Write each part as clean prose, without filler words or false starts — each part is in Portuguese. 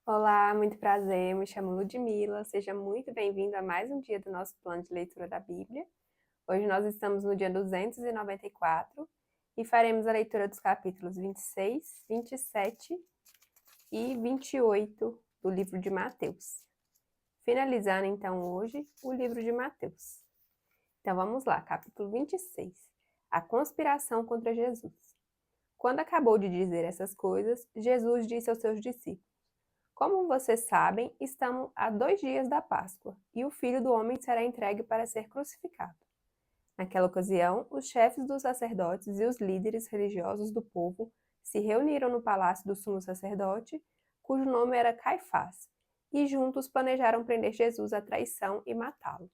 Olá, muito prazer, me chamo Ludmila, seja muito bem-vindo a mais um dia do nosso plano de leitura da Bíblia. Hoje nós estamos no dia 294 e faremos a leitura dos capítulos 26, 27 e 28 do livro de Mateus. Finalizando então hoje o livro de Mateus. Então vamos lá, capítulo 26, a conspiração contra Jesus. Quando acabou de dizer essas coisas, Jesus disse aos seus discípulos: Como vocês sabem, estamos a 2 dias da Páscoa, e o Filho do Homem será entregue para ser crucificado. Naquela ocasião, os chefes dos sacerdotes e os líderes religiosos do povo se reuniram no palácio do sumo sacerdote, cujo nome era Caifás, e juntos planejaram prender Jesus à traição e matá-lo.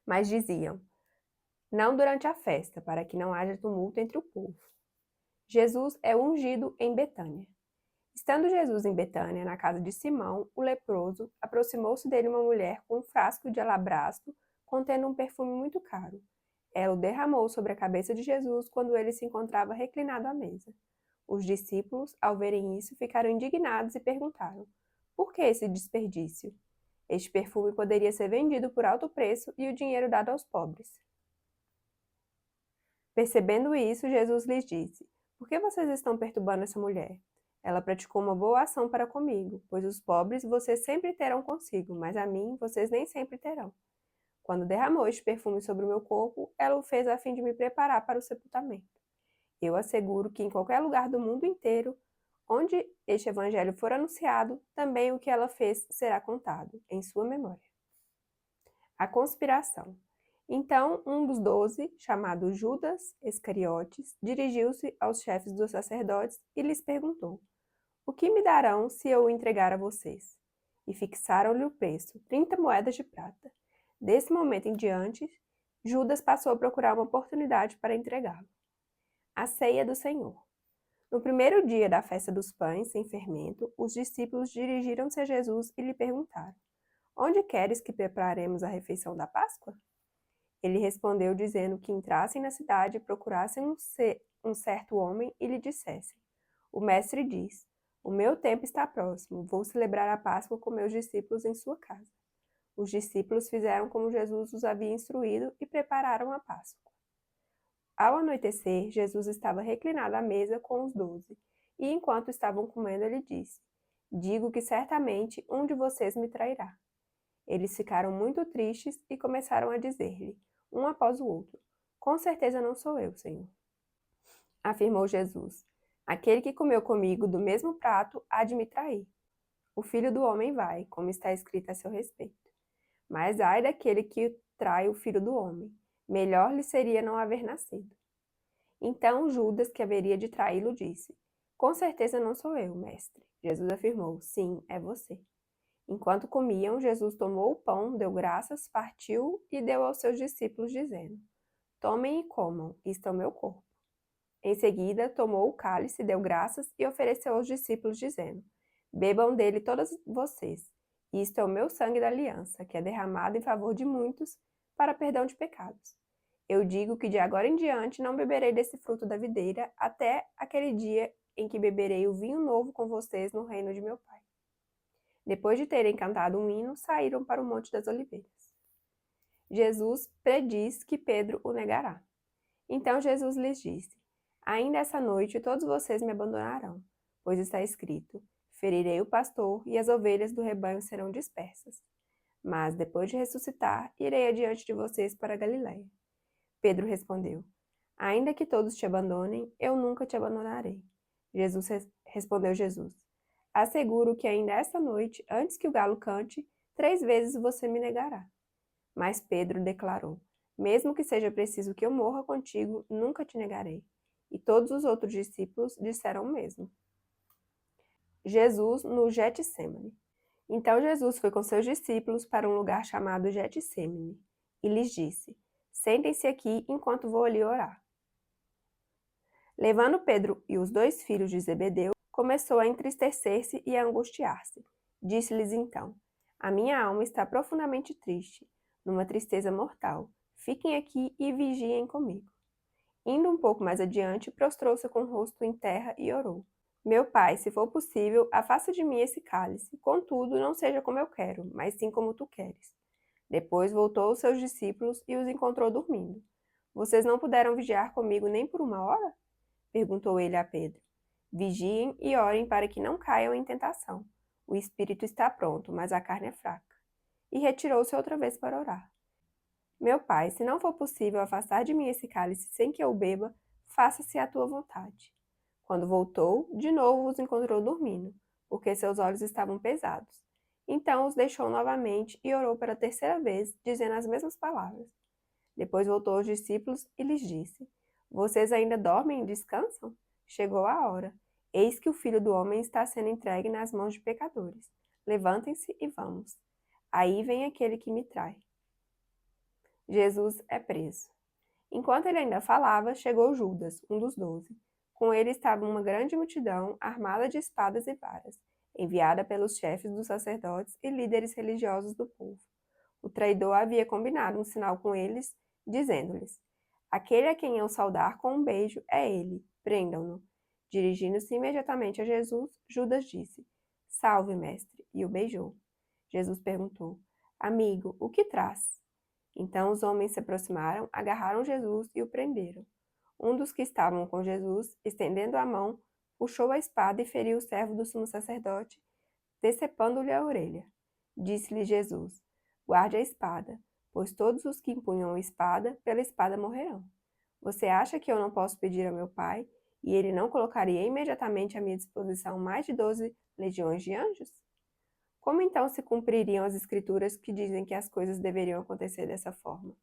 Mas diziam: não durante a festa, para que não haja tumulto entre o povo. Jesus é ungido em Betânia. Estando Jesus em Betânia, na casa de Simão, o leproso, aproximou-se dele uma mulher com um frasco de alabastro contendo um perfume muito caro. Ela o derramou sobre a cabeça de Jesus quando ele se encontrava reclinado à mesa. Os discípulos, ao verem isso, ficaram indignados e perguntaram: por que esse desperdício? Este perfume poderia ser vendido por alto preço e o dinheiro dado aos pobres. Percebendo isso, Jesus lhes disse: por que vocês estão perturbando essa mulher? Ela praticou uma boa ação para comigo, pois os pobres vocês sempre terão consigo, mas a mim vocês nem sempre terão. Quando derramou este perfume sobre o meu corpo, ela o fez a fim de me preparar para o sepultamento. Eu asseguro que em qualquer lugar do mundo inteiro, onde este evangelho for anunciado, também o que ela fez será contado, em sua memória. A conspiração. Então, um dos 12, chamado Judas Iscariotes, dirigiu-se aos chefes dos sacerdotes e lhes perguntou: o que me darão se eu o entregar a vocês? E fixaram-lhe o preço, 30 moedas de prata. Desse momento em diante, Judas passou a procurar uma oportunidade para entregá-lo. A ceia do Senhor. No primeiro dia da festa dos pães sem fermento, os discípulos dirigiram-se a Jesus e lhe perguntaram: onde queres que preparemos a refeição da Páscoa? Ele respondeu dizendo que entrassem na cidade e procurassem um certo homem e lhe dissessem: o mestre diz: o meu tempo está próximo, vou celebrar a Páscoa com meus discípulos em sua casa. Os discípulos fizeram como Jesus os havia instruído e prepararam a Páscoa. Ao anoitecer, Jesus estava reclinado à mesa com os 12, e enquanto estavam comendo, ele disse: digo que certamente um de vocês me trairá. Eles ficaram muito tristes e começaram a dizer-lhe, um após o outro: com certeza não sou eu, Senhor. Afirmou Jesus: aquele que comeu comigo do mesmo prato há de me trair. O Filho do Homem vai, como está escrito a seu respeito. Mas ai daquele que trai o Filho do Homem. Melhor lhe seria não haver nascido. Então Judas, que haveria de traí-lo, disse: com certeza não sou eu, mestre. Jesus afirmou: sim, é você. Enquanto comiam, Jesus tomou o pão, deu graças, partiu e deu aos seus discípulos, dizendo: tomem e comam, isto é o meu corpo. Em seguida, tomou o cálice, deu graças e ofereceu aos discípulos, dizendo: bebam dele todos vocês. Isto é o meu sangue da aliança, que é derramado em favor de muitos para perdão de pecados. Eu digo que de agora em diante não beberei desse fruto da videira até aquele dia em que beberei o vinho novo com vocês no reino de meu Pai. Depois de terem cantado um hino, saíram para o Monte das Oliveiras. Jesus prediz que Pedro o negará. Então Jesus lhes disse: ainda essa noite todos vocês me abandonarão, pois está escrito: ferirei o pastor e as ovelhas do rebanho serão dispersas. Mas depois de ressuscitar, irei adiante de vocês para a Galiléia. Pedro respondeu: ainda que todos te abandonem, eu nunca te abandonarei. Respondeu Jesus: asseguro que ainda esta noite, antes que o galo cante, 3 vezes você me negará. Mas Pedro declarou: mesmo que seja preciso que eu morra contigo, nunca te negarei. E todos os outros discípulos disseram o mesmo. Jesus no Getsêmani. Então Jesus foi com seus discípulos para um lugar chamado Getsêmani e lhes disse: sentem-se aqui enquanto vou ali orar. Levando Pedro e os 2 filhos de Zebedeu, começou a entristecer-se e a angustiar-se. Disse-lhes então: a minha alma está profundamente triste, numa tristeza mortal. Fiquem aqui e vigiem comigo. Indo um pouco mais adiante, prostrou-se com o rosto em terra e orou: Meu pai, se for possível, afasta de mim esse cálice. Contudo, não seja como eu quero, mas sim como tu queres. Depois voltou aos seus discípulos e os encontrou dormindo. Vocês não puderam vigiar comigo nem por uma hora? Perguntou ele a Pedro. Vigiem e orem para que não caiam em tentação. O espírito está pronto, mas a carne é fraca. E retirou-se outra vez para orar. Meu pai, se não for possível afastar de mim esse cálice sem que eu beba, faça-se a tua vontade. Quando voltou, de novo os encontrou dormindo, porque seus olhos estavam pesados. Então os deixou novamente e orou pela terceira vez, dizendo as mesmas palavras. Depois voltou aos discípulos e lhes disse: Vocês ainda dormem e descansam? Chegou a hora. Eis que o Filho do Homem está sendo entregue nas mãos de pecadores. Levantem-se e vamos. Aí vem aquele que me trai. Jesus é preso. Enquanto ele ainda falava, chegou Judas, um dos 12. Com ele estava uma grande multidão, armada de espadas e varas, enviada pelos chefes dos sacerdotes e líderes religiosos do povo. O traidor havia combinado um sinal com eles, dizendo-lhes: Aquele a quem eu saudar com um beijo é ele, prendam-no. Dirigindo-se imediatamente a Jesus, Judas disse: Salve, mestre, e o beijou. Jesus perguntou: Amigo, o que traz? Então os homens se aproximaram, agarraram Jesus e o prenderam. Um dos que estavam com Jesus, estendendo a mão, puxou a espada e feriu o servo do sumo sacerdote, decepando-lhe a orelha. Disse-lhe Jesus: Guarde a espada, pois todos os que empunham a espada, pela espada morrerão. Você acha que eu não posso pedir ao meu Pai, e ele não colocaria imediatamente à minha disposição mais de 12 legiões de anjos? Como então se cumpririam as escrituras que dizem que as coisas deveriam acontecer dessa forma?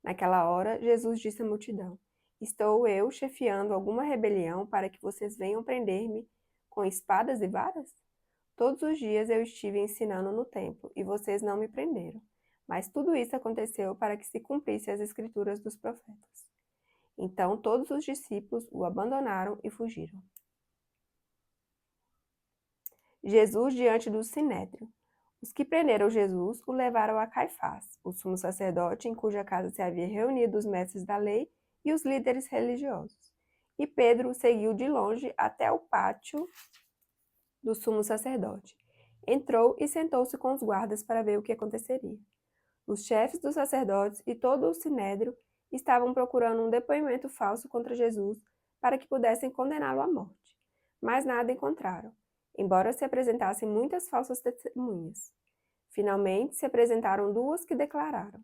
Naquela hora, Jesus disse à multidão: Estou eu chefiando alguma rebelião para que vocês venham prender-me com espadas e varas? Todos os dias eu estive ensinando no templo e vocês não me prenderam. Mas tudo isso aconteceu para que se cumprisse as escrituras dos profetas. Então todos os discípulos o abandonaram e fugiram. Jesus diante do Sinédrio. Os que prenderam Jesus o levaram a Caifás, o sumo sacerdote em cuja casa se havia reunido os mestres da lei e os líderes religiosos. E Pedro o seguiu de longe até o pátio do sumo sacerdote. Entrou e sentou-se com os guardas para ver o que aconteceria. Os chefes dos sacerdotes e todo o sinédrio estavam procurando um depoimento falso contra Jesus para que pudessem condená-lo à morte. Mas nada encontraram, embora se apresentassem muitas falsas testemunhas. Finalmente se apresentaram duas que declararam: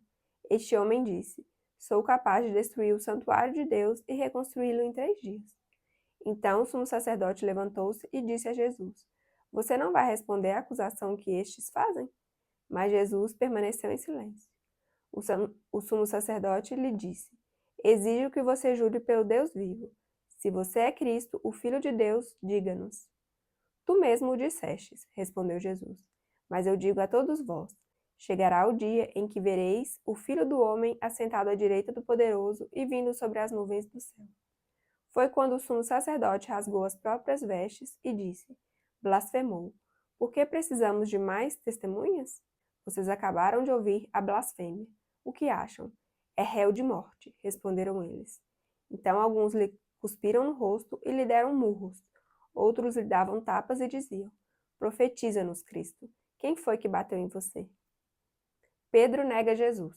Este homem disse: Sou capaz de destruir o santuário de Deus e reconstruí-lo em 3 dias. Então o sumo sacerdote levantou-se e disse a Jesus: Você não vai responder à acusação que estes fazem? Mas Jesus permaneceu em silêncio. O sumo sacerdote lhe disse: Exijo que você jure pelo Deus vivo. Se você é Cristo, o Filho de Deus, diga-nos. Tu mesmo o dissestes, respondeu Jesus. Mas eu digo a todos vós: chegará o dia em que vereis o Filho do Homem assentado à direita do Poderoso e vindo sobre as nuvens do céu. Foi quando o sumo sacerdote rasgou as próprias vestes e disse: Blasfemou. Por que precisamos de mais testemunhas? Vocês acabaram de ouvir a blasfêmia. O que acham? É réu de morte, responderam eles. Então alguns lhe cuspiram no rosto e lhe deram murros. Outros lhe davam tapas e diziam: Profetiza-nos, Cristo. Quem foi que bateu em você? Pedro nega Jesus.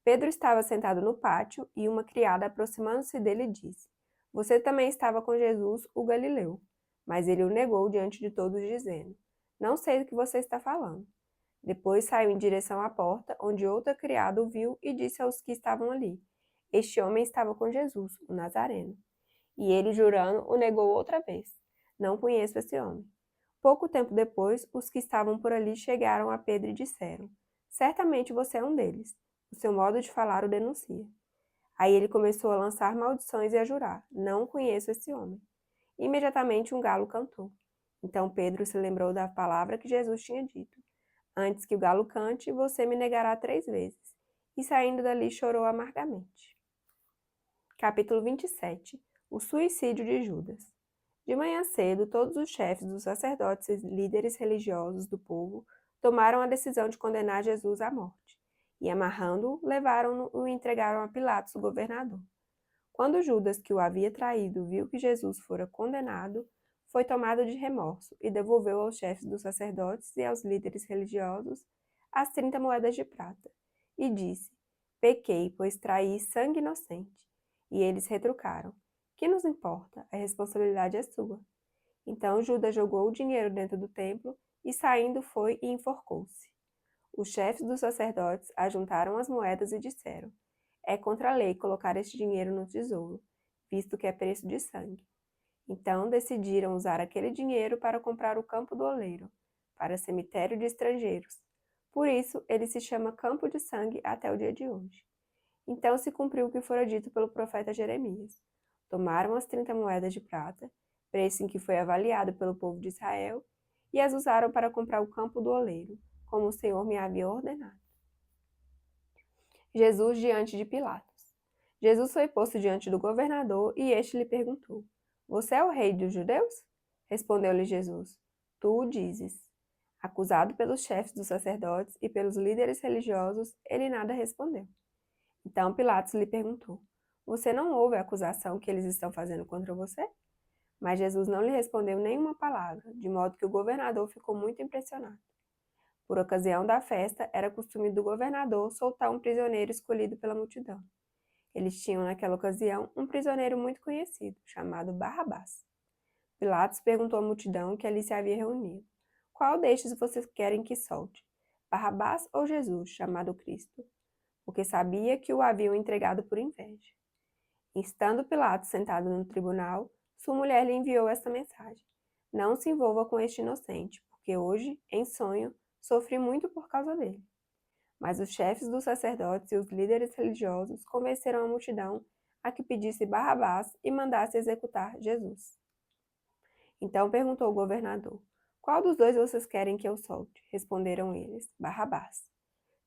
Pedro estava sentado no pátio e uma criada, aproximando-se dele, disse: Você também estava com Jesus, o Galileu. Mas ele o negou diante de todos, dizendo: Não sei do que você está falando. Depois saiu em direção à porta, onde outra criada o viu e disse aos que estavam ali: Este homem estava com Jesus, o Nazareno. E ele, jurando, o negou outra vez: Não conheço esse homem. Pouco tempo depois, os que estavam por ali chegaram a Pedro e disseram: Certamente você é um deles. O seu modo de falar o denuncia. Aí ele começou a lançar maldições e a jurar: Não conheço esse homem. Imediatamente um galo cantou. Então Pedro se lembrou da palavra que Jesus tinha dito: Antes que o galo cante, você me negará 3 vezes. E saindo dali chorou amargamente. Capítulo 27. O suicídio de Judas. De manhã cedo, todos os chefes dos sacerdotes e líderes religiosos do povo tomaram a decisão de condenar Jesus à morte. E, amarrando-o, levaram-no e o entregaram a Pilatos, o governador. Quando Judas, que o havia traído, viu que Jesus fora condenado, foi tomado de remorso e devolveu aos chefes dos sacerdotes e aos líderes religiosos as 30 moedas de prata. E disse: Pequei, pois traí sangue inocente. E eles retrucaram: Que nos importa? A responsabilidade é sua. Então Judas jogou o dinheiro dentro do templo e, saindo, foi e enforcou-se. Os chefes dos sacerdotes ajuntaram as moedas e disseram: É contra a lei colocar este dinheiro no tesouro, visto que é preço de sangue. Então decidiram usar aquele dinheiro para comprar o campo do oleiro, para cemitério de estrangeiros. Por isso, ele se chama Campo de Sangue até o dia de hoje. Então se cumpriu o que fora dito pelo profeta Jeremias. Tomaram as 30 moedas de prata, preço em que foi avaliado pelo povo de Israel, e as usaram para comprar o campo do oleiro, como o Senhor me havia ordenado. Jesus diante de Pilatos. Jesus foi posto diante do governador e este lhe perguntou: Você é o rei dos judeus? Respondeu-lhe Jesus: Tu o dizes. Acusado pelos chefes dos sacerdotes e pelos líderes religiosos, ele nada respondeu. Então Pilatos lhe perguntou: Você não ouve a acusação que eles estão fazendo contra você? Mas Jesus não lhe respondeu nenhuma palavra, de modo que o governador ficou muito impressionado. Por ocasião da festa, era costume do governador soltar um prisioneiro escolhido pela multidão. Eles tinham naquela ocasião um prisioneiro muito conhecido, chamado Barrabás. Pilatos perguntou à multidão que ali se havia reunido: Qual destes vocês querem que solte? Barrabás ou Jesus, chamado Cristo? Porque sabia que o haviam entregado por inveja. Estando Pilatos sentado no tribunal, sua mulher lhe enviou esta mensagem: Não se envolva com este inocente, porque hoje, em sonho, sofri muito por causa dele. Mas os chefes dos sacerdotes e os líderes religiosos convenceram a multidão a que pedisse Barrabás e mandasse executar Jesus. Então perguntou o governador: Qual dos dois vocês querem que eu solte? Responderam eles: Barrabás.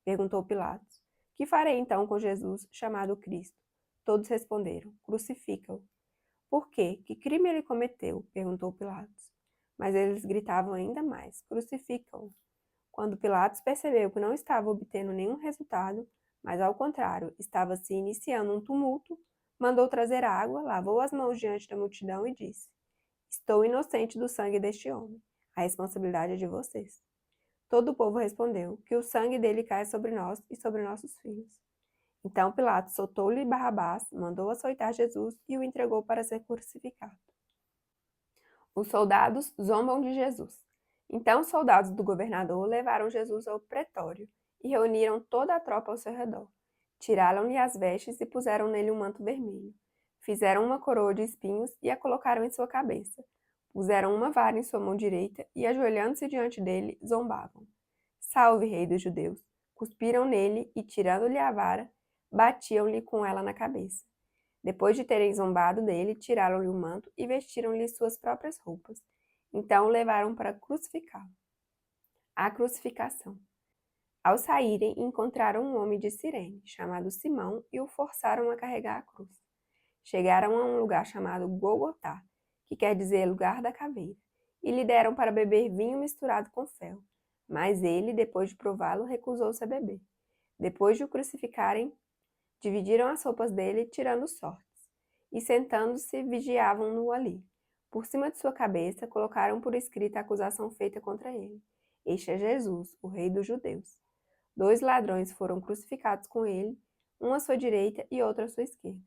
Perguntou Pilatos: Que farei então com Jesus, chamado Cristo? Todos responderam: Crucifica-o. Por quê? Que crime ele cometeu? Perguntou Pilatos. Mas eles gritavam ainda mais: Crucifica-o. Quando Pilatos percebeu que não estava obtendo nenhum resultado, mas ao contrário, estava se iniciando um tumulto, mandou trazer água, lavou as mãos diante da multidão e disse: Estou inocente do sangue deste homem. A responsabilidade é de vocês. Todo o povo respondeu: Que o sangue dele caia sobre nós e sobre nossos filhos. Então Pilatos soltou-lhe Barrabás, mandou açoitar Jesus e o entregou para ser crucificado. Os soldados zombam de Jesus. Então os soldados do governador levaram Jesus ao pretório e reuniram toda a tropa ao seu redor. Tiraram-lhe as vestes e puseram nele um manto vermelho. Fizeram uma coroa de espinhos e a colocaram em sua cabeça. Puseram uma vara em sua mão direita e, ajoelhando-se diante dele, zombavam. Salve, rei dos judeus! Cuspiram nele e, tirando-lhe a vara, batiam-lhe com ela na cabeça. Depois de terem zombado dele, tiraram-lhe o manto e vestiram-lhe suas próprias roupas. Então o levaram para crucificá-lo. A crucificação. Ao saírem, encontraram um homem de Cirene, chamado Simão, e o forçaram a carregar a cruz. Chegaram a um lugar chamado Gólgota, que quer dizer lugar da caveira, e lhe deram para beber vinho misturado com fel. Mas ele, depois de prová-lo, recusou-se a beber. Depois de o crucificarem, dividiram as roupas dele, tirando sortes, e sentando-se, vigiavam-no ali. Por cima de sua cabeça, colocaram por escrito a acusação feita contra ele. Este é Jesus, o rei dos judeus. 2 ladrões foram crucificados com ele, um à sua direita e outro à sua esquerda.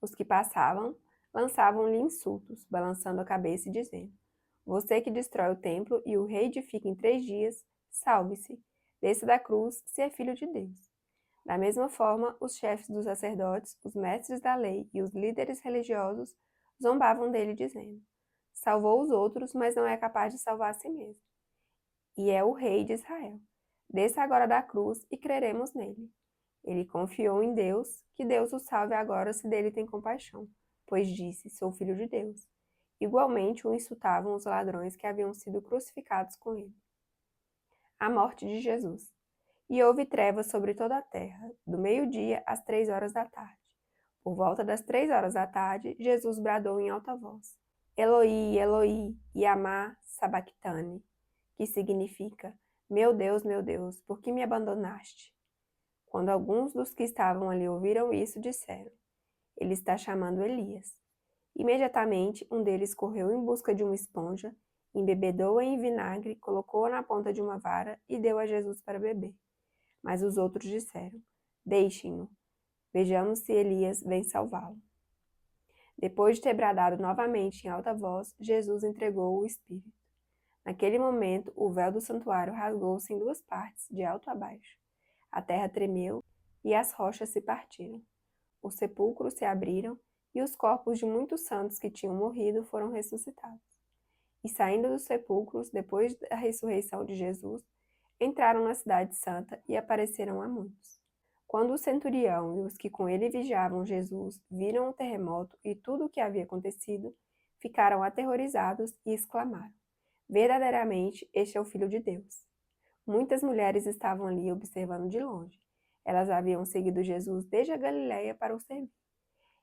Os que passavam lançavam-lhe insultos, balançando a cabeça e dizendo: Você que destrói o templo e o reedifica em 3 dias, salve-se, desça da cruz se é filho de Deus. Da mesma forma, os chefes dos sacerdotes, os mestres da lei e os líderes religiosos zombavam dele, dizendo: Salvou os outros, mas não é capaz de salvar a si mesmo. E é o rei de Israel. Desça agora da cruz e creremos nele. Ele confiou em Deus, que Deus o salve agora se dele tem compaixão, pois disse: Sou filho de Deus. Igualmente o insultavam os ladrões que haviam sido crucificados com ele. A morte de Jesus. E houve trevas sobre toda a terra, do meio-dia às 3 horas da tarde. Por volta das 3 horas da tarde, Jesus bradou em alta voz: Eloi, Eloi, lama sabachthani, que significa: meu Deus, por que me abandonaste? Quando alguns dos que estavam ali ouviram isso, disseram: Ele está chamando Elias. Imediatamente, um deles correu em busca de uma esponja, embebedou-a em vinagre, colocou-a na ponta de uma vara e deu a Jesus para beber. Mas os outros disseram: Deixem-no, vejamos se Elias vem salvá-lo. Depois de ter bradado novamente em alta voz, Jesus entregou o Espírito. Naquele momento, o véu do santuário rasgou-se em duas partes, de alto a baixo. A terra tremeu e as rochas se partiram. Os sepulcros se abriram e os corpos de muitos santos que tinham morrido foram ressuscitados. E saindo dos sepulcros, depois da ressurreição de Jesus, entraram na cidade santa e apareceram a muitos. Quando o centurião e os que com ele vigiavam Jesus viram o terremoto e tudo o que havia acontecido, ficaram aterrorizados e exclamaram: Verdadeiramente, este é o Filho de Deus. Muitas mulheres estavam ali observando de longe. Elas haviam seguido Jesus desde a Galiléia para o servir.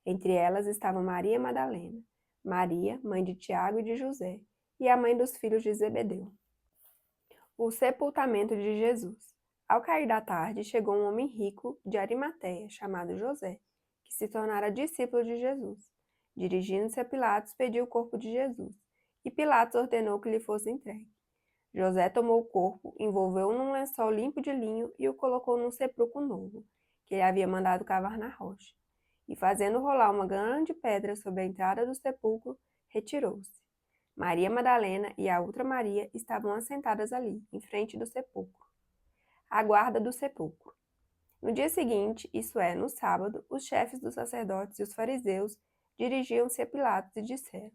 Entre elas estavam Maria Madalena, Maria, mãe de Tiago e de José, e a mãe dos filhos de Zebedeu. O sepultamento de Jesus. Ao cair da tarde, chegou um homem rico de Arimateia, chamado José, que se tornara discípulo de Jesus. Dirigindo-se a Pilatos, pediu o corpo de Jesus, e Pilatos ordenou que lhe fosse entregue. José tomou o corpo, envolveu-o num lençol limpo de linho e o colocou num sepulcro novo, que ele havia mandado cavar na rocha. E fazendo rolar uma grande pedra sobre a entrada do sepulcro, retirou-se. Maria Madalena e a outra Maria estavam assentadas ali, em frente do sepulcro. A guarda do sepulcro. No dia seguinte, isto é, no sábado, os chefes dos sacerdotes e os fariseus dirigiam-se a Pilatos e disseram: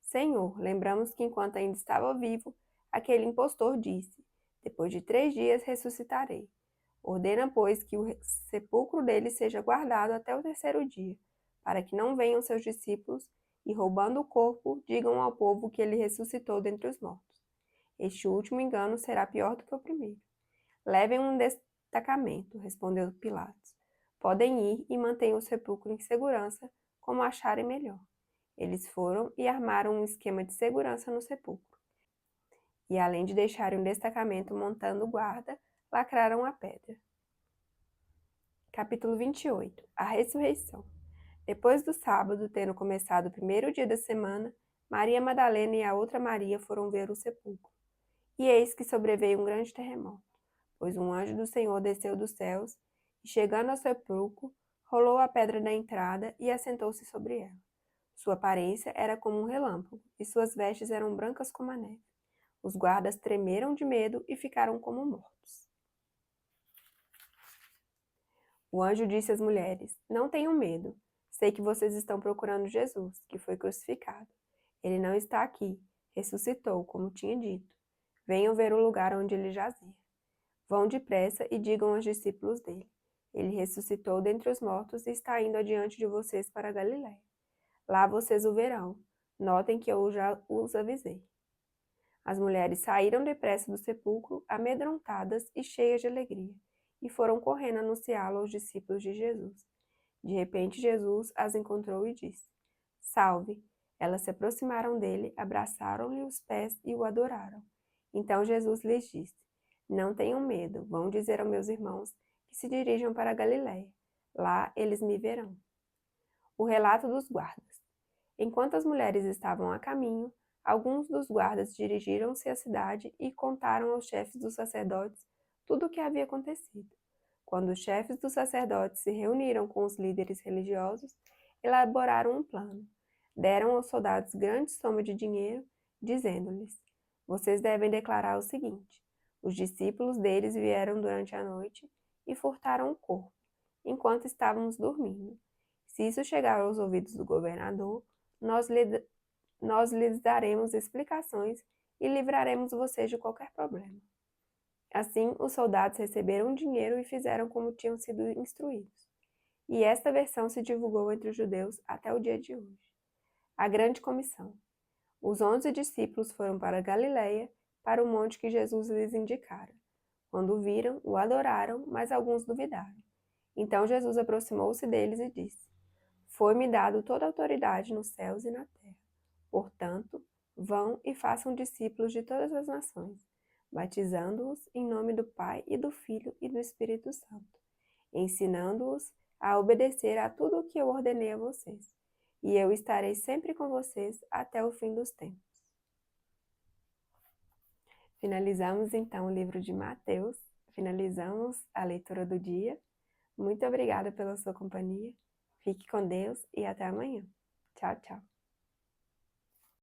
Senhor, lembramos que enquanto ainda estava vivo, aquele impostor disse: Depois de 3 dias ressuscitarei. Ordena, pois, que o sepulcro dele seja guardado até o 3º dia, para que não venham seus discípulos e, roubando o corpo, digam ao povo que ele ressuscitou dentre os mortos. Este último engano será pior do que o primeiro. Levem um destacamento, respondeu Pilatos. Podem ir e mantenham o sepulcro em segurança, como acharem melhor. Eles foram e armaram um esquema de segurança no sepulcro. E além de deixarem um destacamento montando guarda, lacraram a pedra. Capítulo 28. A ressurreição. Depois do sábado, tendo começado o 1º dia da semana, Maria Madalena e a outra Maria foram ver o sepulcro. E eis que sobreveio um grande terremoto, pois um anjo do Senhor desceu dos céus e, chegando ao sepulcro, rolou a pedra da entrada e assentou-se sobre ela. Sua aparência era como um relâmpago, e suas vestes eram brancas como a neve. Os guardas tremeram de medo e ficaram como mortos. O anjo disse às mulheres: Não tenham medo. Sei que vocês estão procurando Jesus, que foi crucificado. Ele não está aqui. Ressuscitou, como tinha dito. Venham ver o lugar onde ele jazia. Vão depressa e digam aos discípulos dele: Ele ressuscitou dentre os mortos e está indo adiante de vocês para a Galiléia. Lá vocês o verão. Notem que eu já os avisei. As mulheres saíram depressa do sepulcro, amedrontadas e cheias de alegria, e foram correndo anunciá-lo aos discípulos de Jesus. De repente, Jesus as encontrou e disse: Salve! Elas se aproximaram dele, abraçaram-lhe os pés e o adoraram. Então Jesus lhes disse: Não tenham medo, vão dizer aos meus irmãos que se dirijam para a Galiléia. Lá eles me verão. O relato dos guardas. Enquanto as mulheres estavam a caminho, alguns dos guardas dirigiram-se à cidade e contaram aos chefes dos sacerdotes tudo o que havia acontecido. Quando os chefes dos sacerdotes se reuniram com os líderes religiosos, elaboraram um plano. Deram aos soldados grande soma de dinheiro, dizendo-lhes: Vocês devem declarar o seguinte: os discípulos deles vieram durante a noite e furtaram o corpo, enquanto estávamos dormindo. Se isso chegar aos ouvidos do governador, nós lhes daremos explicações e livraremos vocês de qualquer problema. Assim, os soldados receberam o dinheiro e fizeram como tinham sido instruídos. E esta versão se divulgou entre os judeus até o dia de hoje. A grande comissão. Os 11 discípulos foram para a Galiléia, para o monte que Jesus lhes indicara. Quando o viram, o adoraram, mas alguns duvidaram. Então Jesus aproximou-se deles e disse: Foi-me dado toda a autoridade nos céus e na terra. Portanto, vão e façam discípulos de todas as nações, batizando-os em nome do Pai e do Filho e do Espírito Santo, ensinando-os a obedecer a tudo o que eu ordenei a vocês, e eu estarei sempre com vocês até o fim dos tempos. Finalizamos então o livro de Mateus, finalizamos a leitura do dia. Muito obrigada pela sua companhia. Fique com Deus e até amanhã. Tchau, tchau.